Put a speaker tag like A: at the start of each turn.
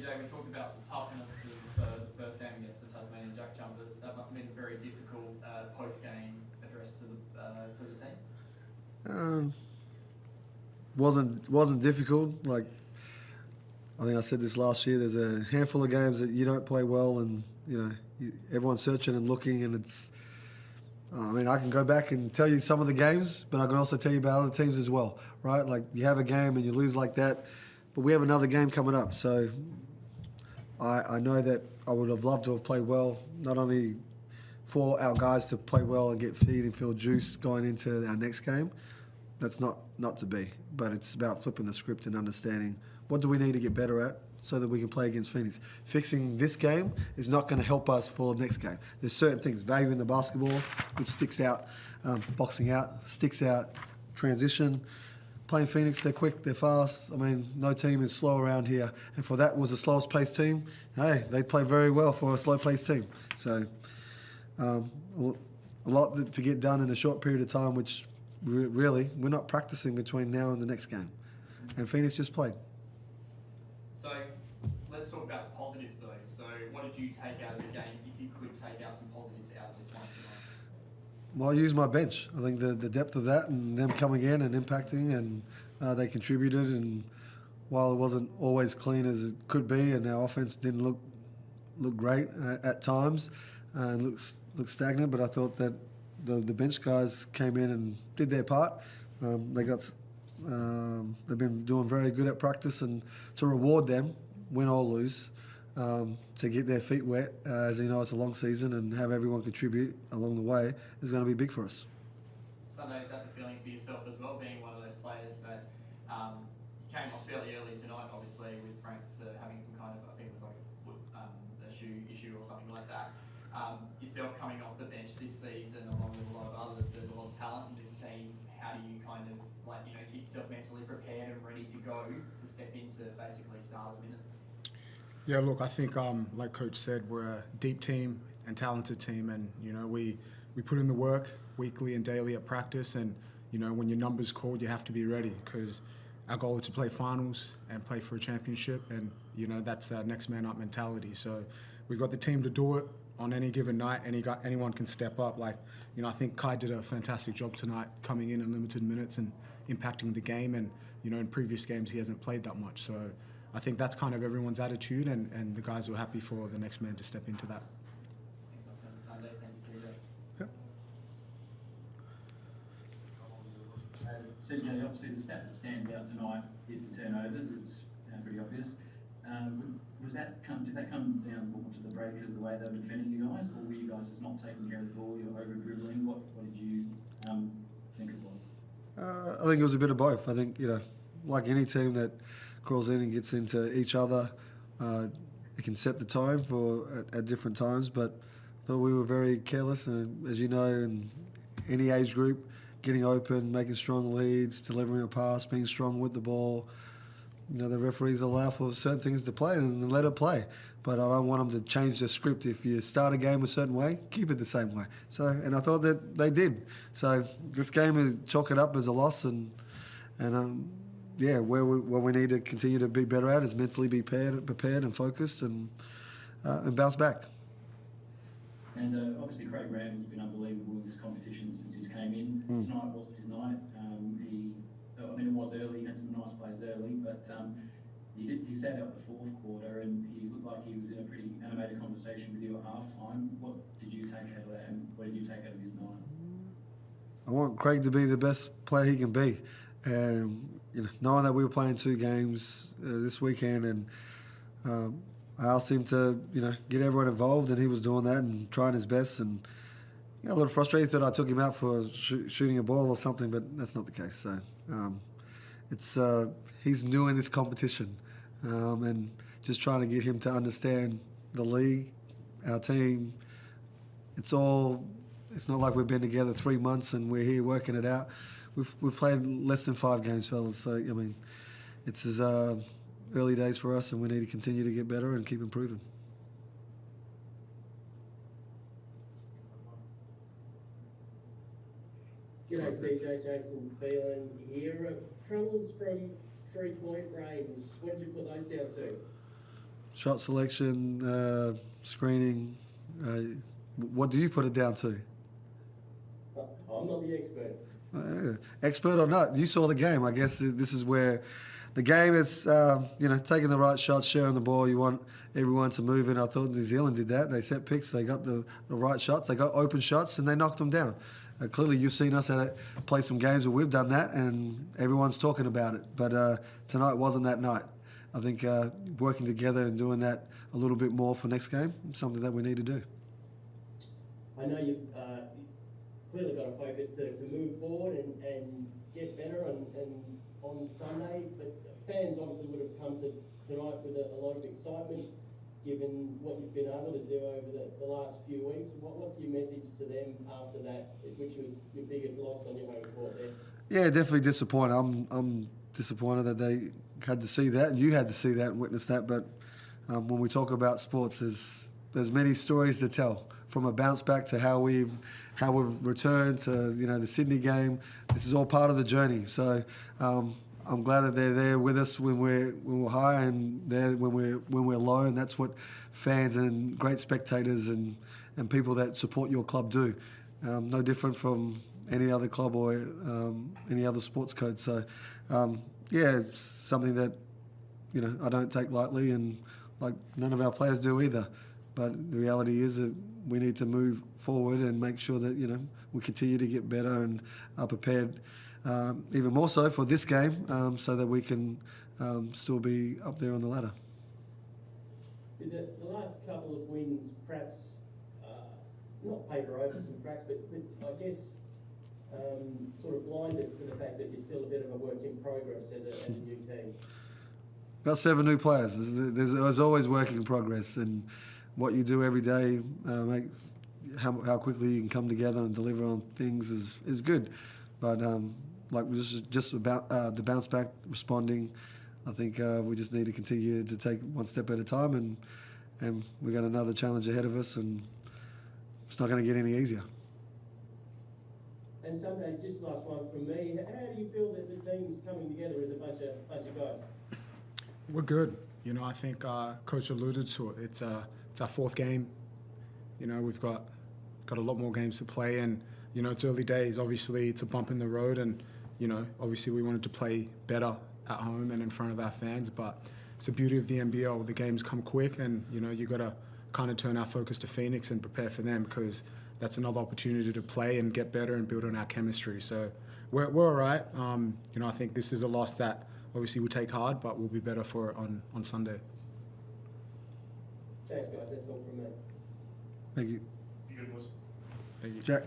A: CJ, we talked about the toughness of the first game against the Tasmanian Jack Jumpers. That must have been a very difficult post-game address to the team.
B: Wasn't difficult. Like I think I said this last year. There's a handful of games that you don't play well, and everyone's searching and looking, and it's. I mean, I can go back and tell you some of the games, but I can also tell you about other teams as well, right? Like you have a game and you lose like that, but we have another game coming up. So I know that I would have loved to have played well, not only for our guys to play well and get feed and feel juice going into our next game. That's not to be, but it's about flipping the script and understanding what do we need to get better at so that we can play against Phoenix. Fixing this game is not going to help us for the next game. There's certain things, value in the basketball, which sticks out, boxing out, sticks out, transition. Playing Phoenix, they're quick, they're fast. I mean, no team is slow around here. And for that was the slowest paced team. Hey, they play very well for a slow paced team. So a lot to get done in a short period of time, which really we're not practicing between now and the next game. And Phoenix just played.
A: So let's talk about the positives though. So what did you take out of the game, if you could take out some positives out of this one tonight?
B: Well, I used my bench. I think the depth of that and them coming in and impacting, and they contributed. And while it wasn't always clean as it could be, and our offense didn't look great at times, and looked stagnant, but I thought that the bench guys came in and did their part. They've been doing very good at practice, and to reward them, win or lose, to get their feet wet, as you know, it's a long season, and have everyone contribute along the way is going to be big for us.
A: Sunday, is that the feeling for yourself as well, being one of those players that came off fairly early tonight, obviously, with Frank's having some kind of, I think it was like a foot a shoe issue or something like that. Yourself coming off the bench this season, along with a lot of others, there's a lot of talent in this team. How do you kind of keep yourself mentally prepared and ready to go to step into basically stars minutes?
C: Yeah, look, I think like Coach said, we're a deep team and talented team, and we put in the work weekly and daily at practice, and when your number's called, you have to be ready, because our goal is to play finals and play for a championship, and that's our next man up mentality. So we've got the team to do it. On any given night, anyone can step up. I think Kai did a fantastic job tonight, coming in limited minutes and impacting the game. And in previous games he hasn't played that much. So I think that's kind of everyone's attitude, and the guys were happy for the next man to step into that.
D: CJ, obviously the stat that stands out tonight is the turnovers. It's pretty obvious. Did that come down to the Breakers, the way they were defending you guys, or were you guys just not taking care of the ball, you were over-dribbling? What did you think it was?
B: I think it was a bit of both. I think, like any team that crawls in and gets into each other, it can set the tone at different times, but I thought we were very careless, and as you know, in any age group, getting open, making strong leads, delivering a pass, being strong with the ball. The referees allow for certain things to play and let it play. But I don't want them to change the script. If you start a game a certain way, keep it the same way. And I thought that they did. So this game is chalk it up as a loss, and where we need to continue to be better at is mentally be prepared and focused and bounce back.
D: And obviously Craig Randall's been unbelievable in this competition since he's came in. Tonight wasn't his night. It was early, he had some nice plays early, but he sat out the fourth quarter, and he looked like he was in a pretty animated conversation with you at halftime. What did you take out of that, and what did you take out of his night?
B: I want Craig to be the best player he can be. And knowing that we were playing 2 games this weekend, and I asked him to get everyone involved, and he was doing that and trying his best, and a little frustrated that I took him out for shooting a ball or something, but that's not the case. So he's new in this competition, and just trying to get him to understand the league, our team. It's not like we've been together 3 months and we're here working it out. We've played less than 5 games, fellas. So it's as early days for us, and we need to continue to get better and keep improving.
E: G'day CJ, Jason Phelan here. Troubles from 3-point range, when did you put those down to?
B: shot selection, screening. What do you put it down to?
E: I'm not the expert.
B: Expert or not, you saw the game. I guess this is where the game is, taking the right shots, sharing the ball. You want everyone to move in. I thought New Zealand did that. They set picks. They got the right shots. They got open shots, and they knocked them down. Clearly, you've seen us play some games where we've done that, and everyone's talking about it. But tonight wasn't that night. I think working together and doing that a little bit more for next game is something that we need to do.
E: I know you've clearly got a focus to move forward and get better and on Sunday, but fans obviously would have come to tonight with a lot of excitement, given what you've been able to do over the last few weeks. What's your message to them after that, which was your biggest loss on your home court there?
B: Yeah, definitely disappointed. I'm disappointed that they had to see that, and you had to see that and witness that. But when we talk about sports, there's many stories to tell, from a bounce back to how we've returned to the Sydney game. This is all part of the journey. So I'm glad that they're there with us when we're high, and there when we're low, and that's what fans and great spectators and people that support your club do. No different from any other club or any other sports code. So it's something that I don't take lightly, and like none of our players do either. But the reality is that we need to move forward and make sure that we continue to get better and are prepared even more so for this game, so that we can still be up there on the ladder.
E: Did the last couple of wins perhaps not paper over some cracks, but I guess sort of blind us to the fact that you're still a bit of a work in progress as a new team?
B: Got 7 new players. There's always work in progress, and what you do every day makes how quickly you can come together and deliver on things is good. But like just about the bounce back, responding, I think we just need to continue to take one step at a time, and we got another challenge ahead of us, and it's not going to get any easier.
E: And Sunday, just last one from me. How do you feel that the team's coming together as a bunch of guys?
C: We're good. I think Coach alluded to it. It's our 4th game. We've got a lot more games to play, and it's early days. Obviously, it's a bump in the road, and obviously we wanted to play better at home and in front of our fans. But it's the beauty of the NBL. The games come quick, and you got to kind of turn our focus to Phoenix and prepare for them, because that's another opportunity to play and get better and build on our chemistry. So we're all right. I think this is a loss that obviously we take hard, but we'll be better for it on Sunday.
E: Thanks, guys. That's all from me.
B: Thank you.
A: You good, boys?
C: Thank you.
B: Jack.